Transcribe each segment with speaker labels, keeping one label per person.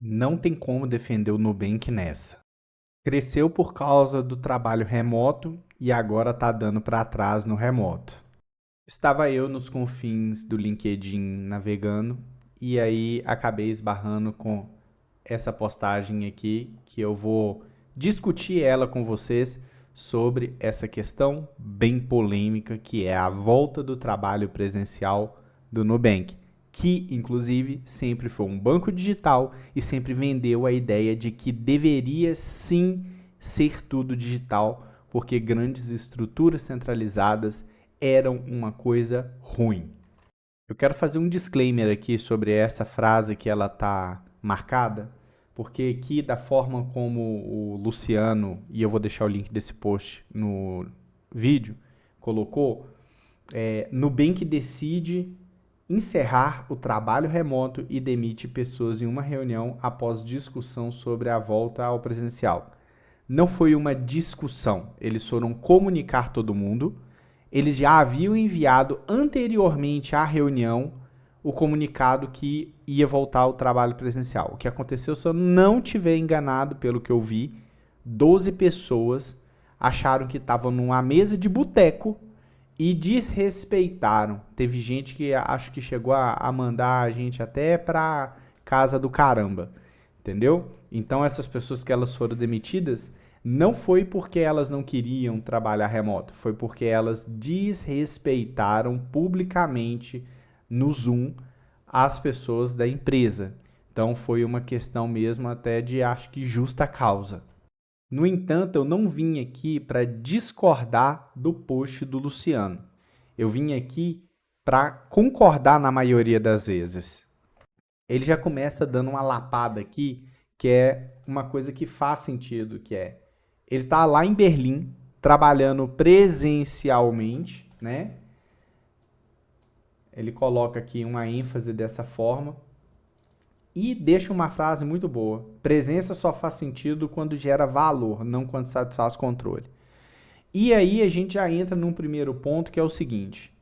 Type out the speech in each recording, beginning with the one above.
Speaker 1: Não tem como defender o Nubank nessa. Cresceu por causa do trabalho remoto e agora está dando para trás no remoto. Estava eu nos confins do LinkedIn navegando e aí acabei esbarrando com essa postagem aqui que eu vou discutir ela com vocês sobre essa questão bem polêmica que é a volta do trabalho presencial do Nubank, que inclusive sempre foi um banco digital e sempre vendeu a ideia de que deveria sim ser tudo digital, porque grandes estruturas centralizadas eram uma coisa ruim. Eu quero fazer um disclaimer aqui sobre essa frase que ela está marcada, porque aqui da forma como o Luciano, e eu vou deixar o link desse post no vídeo, colocou, Nubank decide encerrar o trabalho remoto e demite pessoas em uma reunião após discussão sobre a volta ao presencial. Não foi uma discussão, eles foram comunicar todo mundo. Eles já haviam enviado anteriormente à reunião o comunicado que ia voltar ao trabalho presencial. O que aconteceu, se eu não tiver enganado pelo que eu vi, 12 pessoas acharam que estavam numa mesa de boteco e desrespeitaram. Teve gente que acho que chegou a mandar a gente até para casa do caramba, entendeu? Então essas pessoas que elas foram demitidas não foi porque elas não queriam trabalhar remoto, foi porque elas desrespeitaram publicamente no Zoom as pessoas da empresa. Então foi uma questão mesmo até de, acho que, justa causa. No entanto, eu não vim aqui para discordar do post do Luciano. Eu vim aqui para concordar na maioria das vezes. Ele já começa dando uma lapada aqui, que é uma coisa que faz sentido, que é ele está lá em Berlim, trabalhando presencialmente, né? Ele coloca aqui uma ênfase dessa forma e deixa uma frase muito boa. Presença só faz sentido quando gera valor, não quando satisfaz controle. E aí a gente já entra num primeiro ponto que é o seguinte.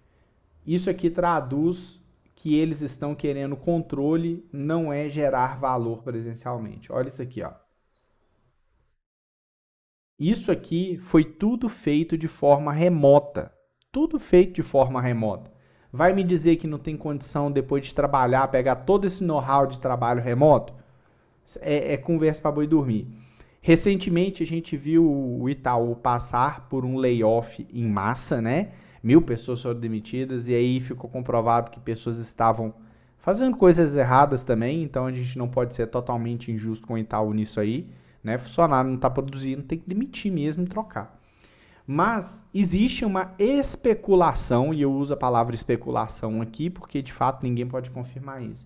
Speaker 1: Isso aqui traduz que eles estão querendo controle, não é gerar valor presencialmente. Olha isso aqui, ó. Isso aqui foi tudo feito de forma remota. Tudo feito de forma remota. Vai me dizer que não tem condição, depois de trabalhar, pegar todo esse know-how de trabalho remoto? É conversa para boi dormir. Recentemente a gente viu o Itaú passar por um layoff em massa, né? 1.000 pessoas foram demitidas e aí ficou comprovado que pessoas estavam fazendo coisas erradas também, então a gente não pode ser totalmente injusto com o Itaú nisso aí, né? Funcionário não está produzindo, tem que demitir mesmo e trocar. Mas existe uma especulação, e eu uso a palavra especulação aqui porque de fato ninguém pode confirmar isso,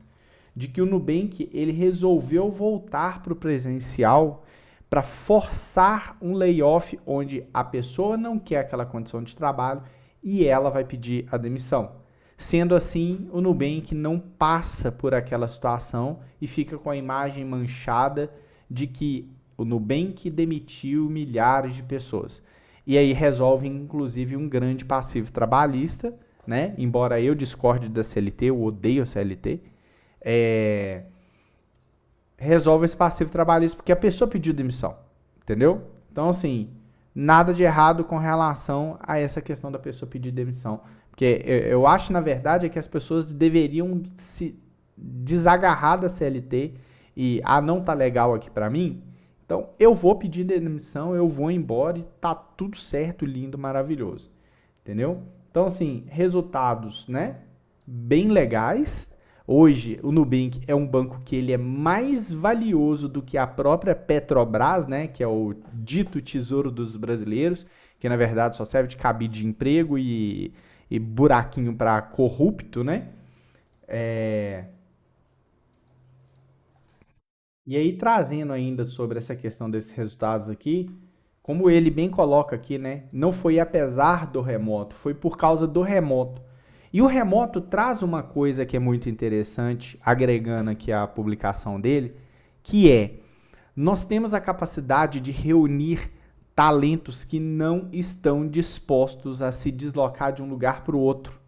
Speaker 1: de que o Nubank ele resolveu voltar para o presencial para forçar um layoff onde a pessoa não quer aquela condição de trabalho e ela vai pedir a demissão. Sendo assim, o Nubank não passa por aquela situação e fica com a imagem manchada de que o Nubank demitiu milhares de pessoas. E aí resolve, inclusive, um grande passivo trabalhista, né? Embora eu discorde da CLT, eu odeio a CLT, resolve esse passivo trabalhista porque a pessoa pediu demissão, entendeu? Então, assim, nada de errado com relação a essa questão da pessoa pedir demissão. Porque eu acho, na verdade, que as pessoas deveriam se desagarrar da CLT e, não tá legal aqui pra mim, então eu vou pedir demissão, eu vou embora e tá tudo certo, lindo, maravilhoso. Entendeu? Então, assim, resultados, né? Bem legais. Hoje, o Nubank é um banco que ele é mais valioso do que a própria Petrobras, né? Que é o dito tesouro dos brasileiros, que na verdade só serve de cabide de emprego e buraquinho para corrupto, né? E aí, trazendo ainda sobre essa questão desses resultados aqui, como ele bem coloca aqui, né? Não foi apesar do remoto, foi por causa do remoto. E o remoto traz uma coisa que é muito interessante, agregando aqui a publicação dele, que é, nós temos a capacidade de reunir talentos que não estão dispostos a se deslocar de um lugar para o outro.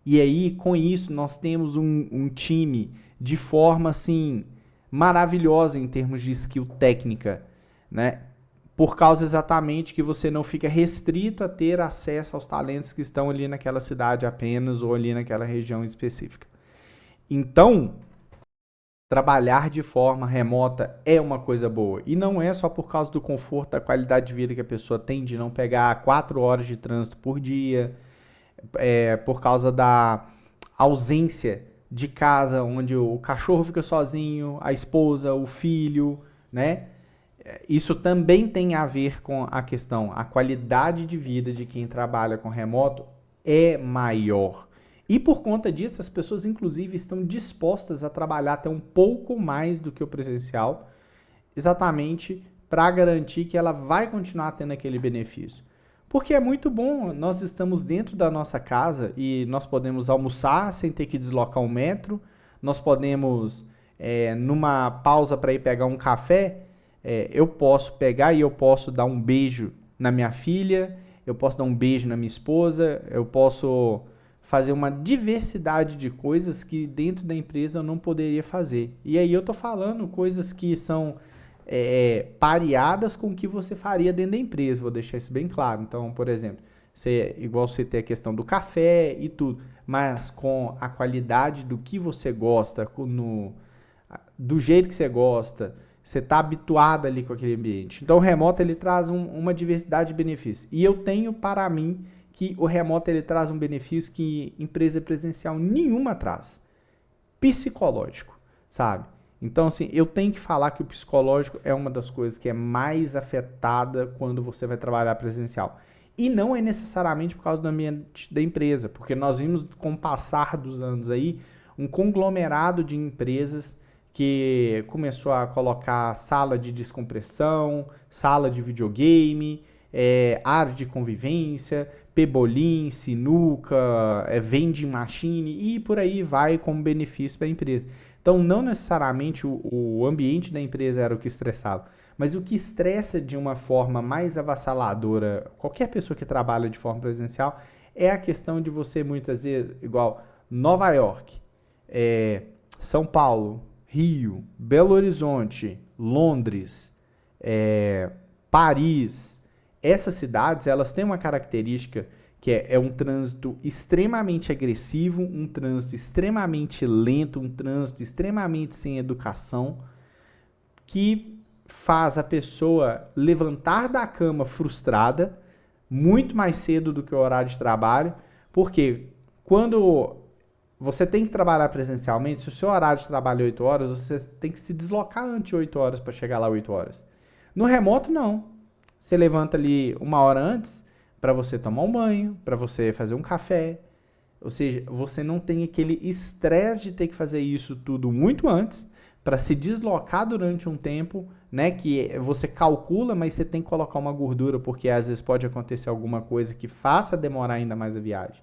Speaker 1: E aí, com isso, nós temos um time de forma assim maravilhosa em termos de skill técnica, né? Por causa exatamente que você não fica restrito a ter acesso aos talentos que estão ali naquela cidade apenas ou ali naquela região específica. Então, trabalhar de forma remota é uma coisa boa. E não é só por causa do conforto, da qualidade de vida que a pessoa tem de não pegar 4 horas de trânsito por dia, por causa da ausência de casa, onde o cachorro fica sozinho, a esposa, o filho, né? Isso também tem a ver com a questão, a qualidade de vida de quem trabalha com remoto é maior. E por conta disso, as pessoas inclusive estão dispostas a trabalhar até um pouco mais do que o presencial, exatamente para garantir que ela vai continuar tendo aquele benefício. Porque é muito bom, nós estamos dentro da nossa casa e nós podemos almoçar sem ter que deslocar um metro, nós podemos, numa pausa para ir pegar um café, eu posso pegar e eu posso dar um beijo na minha filha, eu posso dar um beijo na minha esposa, eu posso fazer uma diversidade de coisas que dentro da empresa eu não poderia fazer. E aí eu estou falando coisas que são pareadas com o que você faria dentro da empresa, vou deixar isso bem claro. Então, por exemplo, igual você tem a questão do café e tudo, mas com a qualidade do que você gosta, do jeito que você gosta, você está habituado ali com aquele ambiente. Então o remoto ele traz uma diversidade de benefícios. E eu tenho para mim que o remoto ele traz um benefício que empresa presencial nenhuma traz. Psicológico, sabe? Então, assim, eu tenho que falar que o psicológico é uma das coisas que é mais afetada quando você vai trabalhar presencial. E não é necessariamente por causa do ambiente da empresa, porque nós vimos com o passar dos anos aí um conglomerado de empresas que começou a colocar sala de descompressão, sala de videogame, área de convivência, pebolim, sinuca, vending machine e por aí vai como benefício para a empresa. Então, não necessariamente o ambiente da empresa era o que estressava, mas o que estressa de uma forma mais avassaladora qualquer pessoa que trabalha de forma presencial é a questão de você, muitas vezes, igual Nova York, São Paulo, Rio, Belo Horizonte, Londres, Paris. Essas cidades, elas têm uma característica que é um trânsito extremamente agressivo, um trânsito extremamente lento, um trânsito extremamente sem educação, que faz a pessoa levantar da cama frustrada muito mais cedo do que o horário de trabalho, porque quando você tem que trabalhar presencialmente, se o seu horário de trabalho é 8 horas, você tem que se deslocar antes de 8 horas para chegar lá 8 horas. No remoto, não. Você levanta ali 1 hora antes para você tomar um banho, para você fazer um café. Ou seja, você não tem aquele estresse de ter que fazer isso tudo muito antes para se deslocar durante um tempo, né, que você calcula, mas você tem que colocar uma gordura porque às vezes pode acontecer alguma coisa que faça demorar ainda mais a viagem.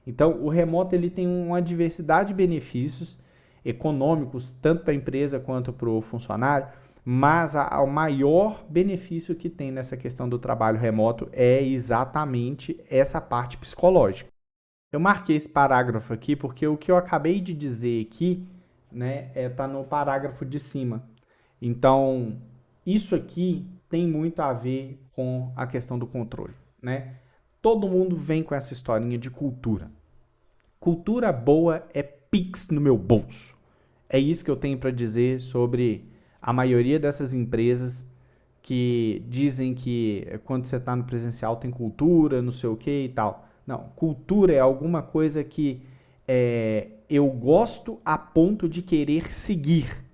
Speaker 1: Então, o remoto ele tem uma diversidade de benefícios econômicos, tanto para a empresa quanto para o funcionário, mas o maior benefício que tem nessa questão do trabalho remoto é exatamente essa parte psicológica. Eu marquei esse parágrafo aqui porque o que eu acabei de dizer aqui, né, tá no parágrafo de cima. Então, isso aqui tem muito a ver com a questão do controle, né? Todo mundo vem com essa historinha de cultura. Cultura boa é Pix no meu bolso. É isso que eu tenho para dizer sobre a maioria dessas empresas que dizem que quando você está no presencial tem cultura, não sei o que e tal. Não, cultura é alguma coisa que eu gosto a ponto de querer seguir.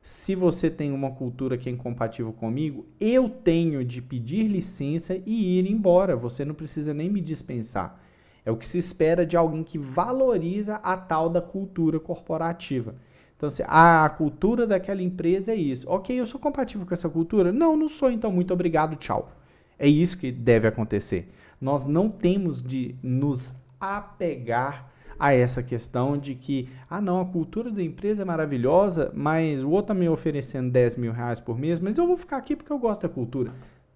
Speaker 1: Se você tem uma cultura que é incompatível comigo, eu tenho de pedir licença e ir embora. Você não precisa nem me dispensar. É o que se espera de alguém que valoriza a tal da cultura corporativa. Então, a cultura daquela empresa é isso. Ok, eu sou compatível com essa cultura? Não, não sou, então muito obrigado, tchau. É isso que deve acontecer. Nós não temos de nos apegar a essa questão de que, não, a cultura da empresa é maravilhosa, mas o outro está me oferecendo 10 mil reais por mês, mas eu vou ficar aqui porque eu gosto da cultura.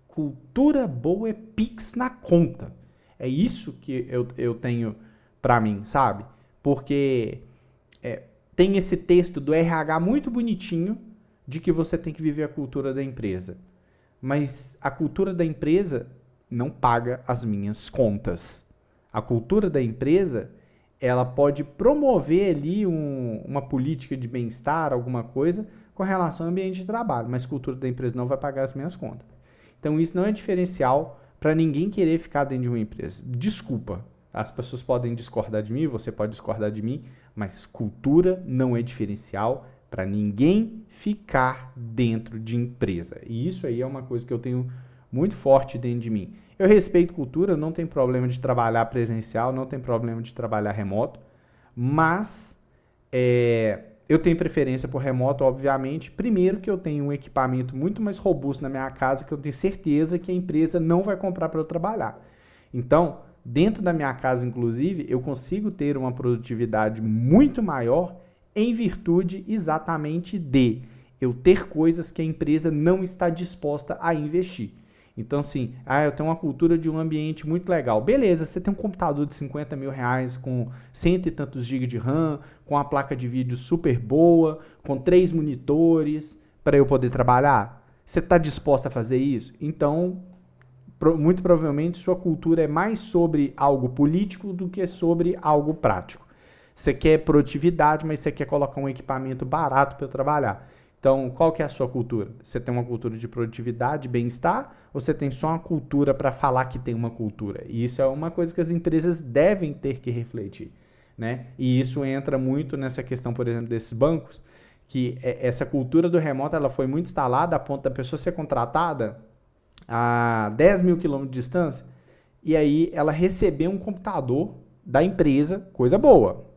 Speaker 1: Cultura boa é Pix na conta. É isso que eu tenho para mim, sabe? Porque tem esse texto do RH muito bonitinho de que você tem que viver a cultura da empresa. Mas a cultura da empresa não paga as minhas contas. A cultura da empresa, ela pode promover ali uma política de bem-estar, alguma coisa, com relação ao ambiente de trabalho, mas a cultura da empresa não vai pagar as minhas contas. Então isso não é diferencial para ninguém querer ficar dentro de uma empresa. Desculpa, as pessoas podem discordar de mim, você pode discordar de mim, mas cultura não é diferencial para ninguém ficar dentro de empresa. E isso aí é uma coisa que eu tenho muito forte dentro de mim. Eu respeito cultura, não tem problema de trabalhar presencial, não tem problema de trabalhar remoto, mas eu tenho preferência por remoto, obviamente. Primeiro que eu tenho um equipamento muito mais robusto na minha casa, que eu tenho certeza que a empresa não vai comprar para eu trabalhar. Então, dentro da minha casa, inclusive, eu consigo ter uma produtividade muito maior em virtude exatamente de eu ter coisas que a empresa não está disposta a investir. Então, assim, eu tenho uma cultura de um ambiente muito legal. Beleza, você tem um computador de 50 mil reais com cento e tantos gigas de RAM, com uma placa de vídeo super boa, com 3 monitores, para eu poder trabalhar? Você está disposto a fazer isso? Então, muito provavelmente, sua cultura é mais sobre algo político do que sobre algo prático. Você quer produtividade, mas você quer colocar um equipamento barato para eu trabalhar. Então, qual que é a sua cultura? Você tem uma cultura de produtividade, bem-estar, ou você tem só uma cultura para falar que tem uma cultura? E isso é uma coisa que as empresas devem ter que refletir, né? E isso entra muito nessa questão, por exemplo, desses bancos, que essa cultura do remoto ela foi muito instalada a ponto da pessoa ser contratada a 10 mil quilômetros de distância, e aí ela recebeu um computador da empresa, coisa boa,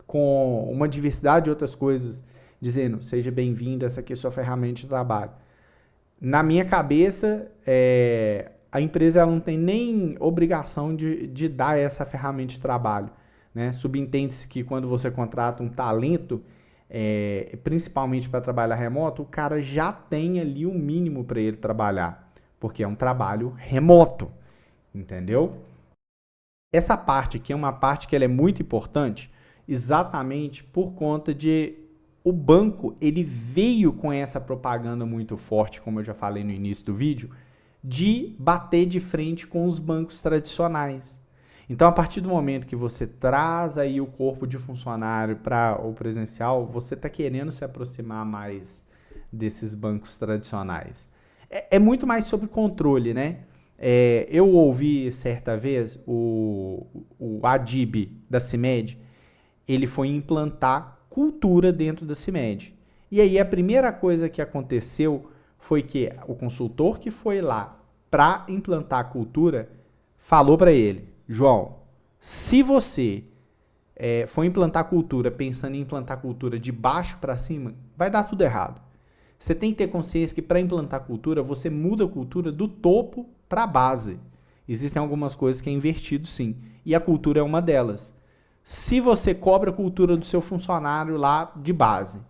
Speaker 1: com uma diversidade de outras coisas, dizendo, seja bem-vindo, essa aqui é a sua ferramenta de trabalho. Na minha cabeça, a empresa ela não tem nem obrigação de dar essa ferramenta de trabalho, né? Subentende-se que quando você contrata um talento, principalmente para trabalhar remoto, o cara já tem ali o mínimo para ele trabalhar, porque é um trabalho remoto, entendeu? Essa parte aqui é uma parte que ela é muito importante, exatamente por conta de o banco, ele veio com essa propaganda muito forte, como eu já falei no início do vídeo, de bater de frente com os bancos tradicionais. Então, a partir do momento que você traz aí o corpo de funcionário para o presencial, você está querendo se aproximar mais desses bancos tradicionais. É muito mais sobre controle, né? Eu ouvi certa vez o Adib da CIMED, ele foi implantar cultura dentro da CIMED. E aí a primeira coisa que aconteceu foi que o consultor que foi lá para implantar a cultura falou para ele, João, se você for implantar cultura pensando em implantar cultura de baixo para cima, vai dar tudo errado. Você tem que ter consciência que para implantar cultura, você muda a cultura do topo para a base. Existem algumas coisas que é invertido sim, e a cultura é uma delas. Se você cobra a cultura do seu funcionário lá de base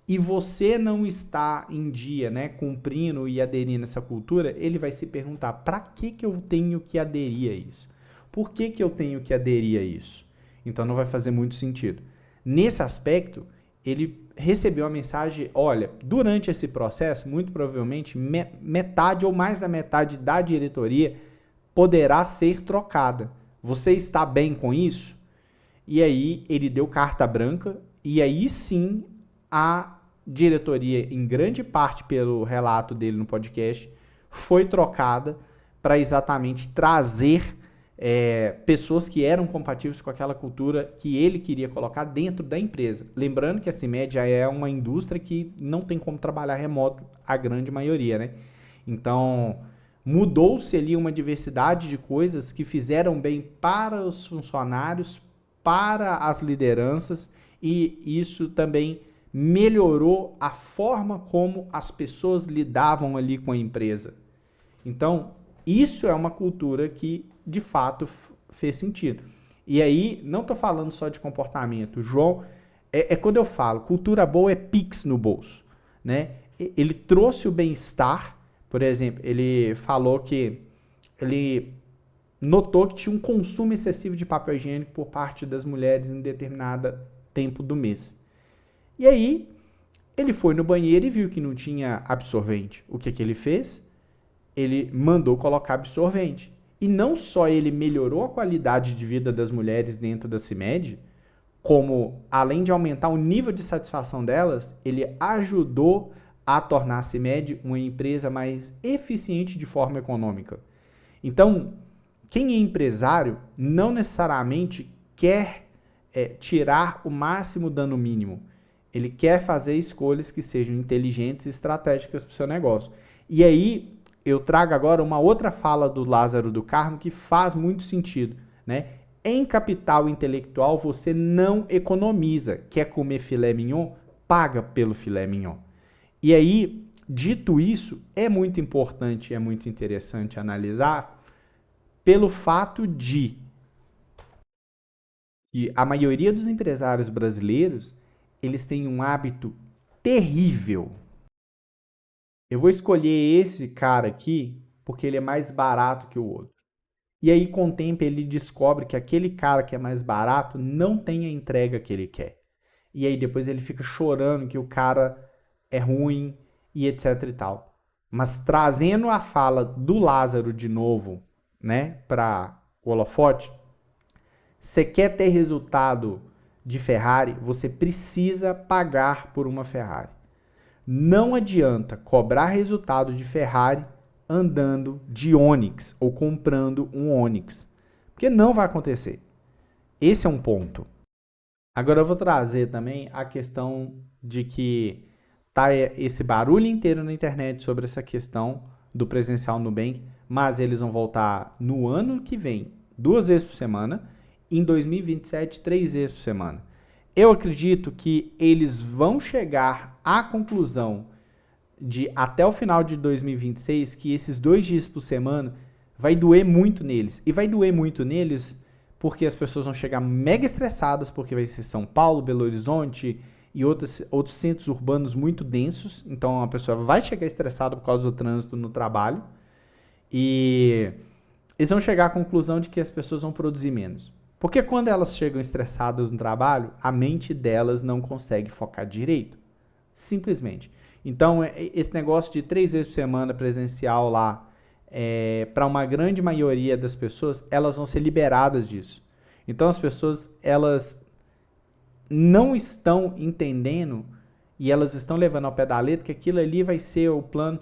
Speaker 1: e você não está em dia, né, cumprindo e aderindo a essa cultura, ele vai se perguntar, para que eu tenho que aderir a isso? Por que eu tenho que aderir a isso? Então não vai fazer muito sentido. Nesse aspecto, ele recebeu a mensagem, olha, durante esse processo, muito provavelmente, metade ou mais da metade da diretoria poderá ser trocada. Você está bem com isso? E aí ele deu carta branca e aí sim a diretoria, em grande parte pelo relato dele no podcast, foi trocada para exatamente trazer pessoas que eram compatíveis com aquela cultura que ele queria colocar dentro da empresa. Lembrando que a CIMED já é uma indústria que não tem como trabalhar remoto, a grande maioria, né? Então, mudou-se ali uma diversidade de coisas que fizeram bem para os funcionários, para as lideranças, e isso também melhorou a forma como as pessoas lidavam ali com a empresa. Então, isso é uma cultura que, de fato, fez sentido. E aí, não estou falando só de comportamento. João, quando eu falo, cultura boa é Pix no bolso, né? Ele trouxe o bem-estar, por exemplo, ele falou que ele notou que tinha um consumo excessivo de papel higiênico por parte das mulheres em determinado tempo do mês. E aí, ele foi no banheiro e viu que não tinha absorvente. O que ele fez? Ele mandou colocar absorvente. E não só ele melhorou a qualidade de vida das mulheres dentro da CIMED, como, além de aumentar o nível de satisfação delas, ele ajudou a tornar a CIMED uma empresa mais eficiente de forma econômica. Então, quem é empresário não necessariamente quer tirar o máximo dano mínimo. Ele quer fazer escolhas que sejam inteligentes e estratégicas para o seu negócio. E aí, eu trago agora uma outra fala do Lázaro do Carmo que faz muito sentido, né? Em capital intelectual, você não economiza. Quer comer filé mignon? Paga pelo filé mignon. E aí, dito isso, é muito importante, é muito interessante analisar pelo fato de que a maioria dos empresários brasileiros, eles têm um hábito terrível. Eu vou escolher esse cara aqui porque ele é mais barato que o outro. E aí, com o tempo, ele descobre que aquele cara que é mais barato não tem a entrega que ele quer. E aí, depois ele fica chorando que o cara é ruim e etc e tal. Mas trazendo a fala do Lázaro de novo, né, para o holofote, você quer ter resultado de Ferrari, você precisa pagar por uma Ferrari. Não adianta cobrar resultado de Ferrari andando de Onix ou comprando um Onix, porque não vai acontecer. Esse é um ponto. Agora eu vou trazer também a questão de que tá esse barulho inteiro na internet sobre essa questão do presencial Nubank, mas eles vão voltar no ano que vem 2 vezes por semana, em 2027 3 vezes por semana. Eu acredito que eles vão chegar à conclusão de até o final de 2026 que esses 2 dias por semana vai doer muito neles. E vai doer muito neles porque as pessoas vão chegar mega estressadas, porque vai ser São Paulo, Belo Horizonte e outros centros urbanos muito densos. Então a pessoa vai chegar estressada por causa do trânsito no trabalho. E eles vão chegar à conclusão de que as pessoas vão produzir menos. Porque quando elas chegam estressadas no trabalho, a mente delas não consegue focar direito. Simplesmente. Então, esse negócio de 3 vezes por semana presencial lá, para uma grande maioria das pessoas, elas vão ser liberadas disso. Então, as pessoas, elas não estão entendendo e elas estão levando ao pé da letra que aquilo ali vai ser o plano.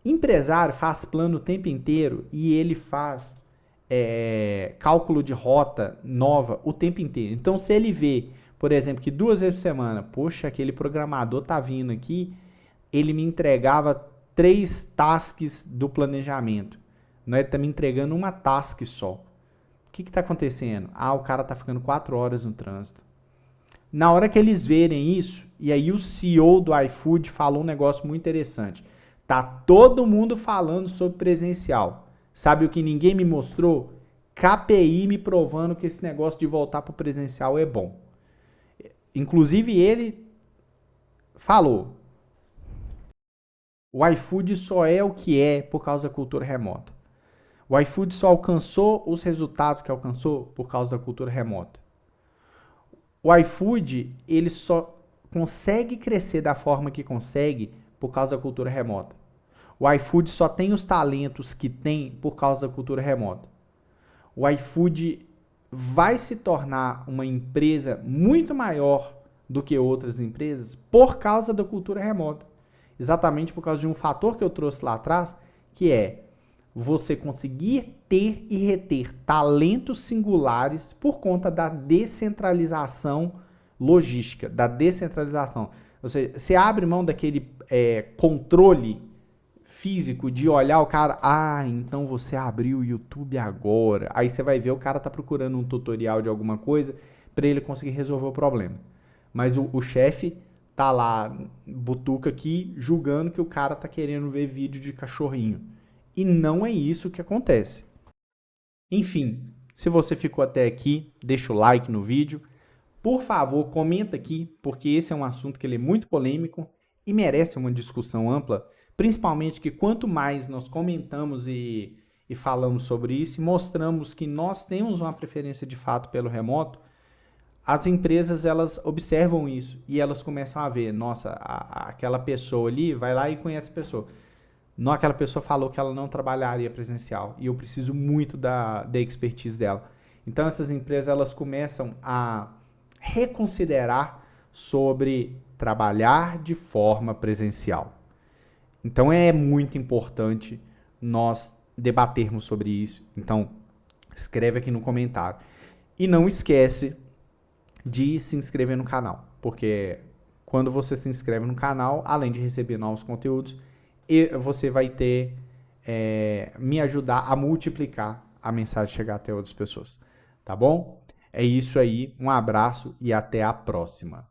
Speaker 1: Empresário faz plano o tempo inteiro e ele faz cálculo de rota nova o tempo inteiro. Então, se ele vê, por exemplo, que 2 vezes por semana, poxa, aquele programador tá vindo aqui, ele me entregava 3 tasks do planejamento. Não, ele tá me entregando uma task só. O que tá acontecendo? O cara tá ficando 4 horas no trânsito. Na hora que eles verem isso, e aí o CEO do iFood falou um negócio muito interessante. Tá todo mundo falando sobre presencial. Sabe o que ninguém me mostrou? KPI me provando que esse negócio de voltar para o presencial é bom. Inclusive ele falou, o iFood só é o que é por causa da cultura remota. O iFood só alcançou os resultados que alcançou por causa da cultura remota. O iFood, ele só consegue crescer da forma que consegue por causa da cultura remota. O iFood só tem os talentos que tem por causa da cultura remota. O iFood vai se tornar uma empresa muito maior do que outras empresas por causa da cultura remota. Exatamente por causa de um fator que eu trouxe lá atrás, que é você conseguir ter e reter talentos singulares por conta da descentralização logística, da descentralização. Ou seja, você abre mão daquele controle físico de olhar o cara, então você abriu o YouTube agora. Aí você vai ver o cara tá procurando um tutorial de alguma coisa para ele conseguir resolver o problema. Mas o chefe tá lá, butuca aqui, julgando que o cara tá querendo ver vídeo de cachorrinho. E não é isso que acontece. Enfim, se você ficou até aqui, deixa o like no vídeo. Por favor, comenta aqui, porque esse é um assunto que ele é muito polêmico e merece uma discussão ampla. Principalmente que quanto mais nós comentamos e falamos sobre isso e mostramos que nós temos uma preferência de fato pelo remoto, as empresas, elas observam isso e elas começam a ver, nossa, aquela pessoa ali vai lá e conhece a pessoa. Não, aquela pessoa falou que ela não trabalharia presencial e eu preciso muito da expertise dela. Então essas empresas, elas começam a reconsiderar sobre trabalhar de forma presencial. Então é muito importante nós debatermos sobre isso. Então escreve aqui no comentário. E não esquece de se inscrever no canal, porque quando você se inscreve no canal, além de receber novos conteúdos, você vai ter me ajudar a multiplicar a mensagem chegar até outras pessoas, tá bom? É isso aí, um abraço e até a próxima.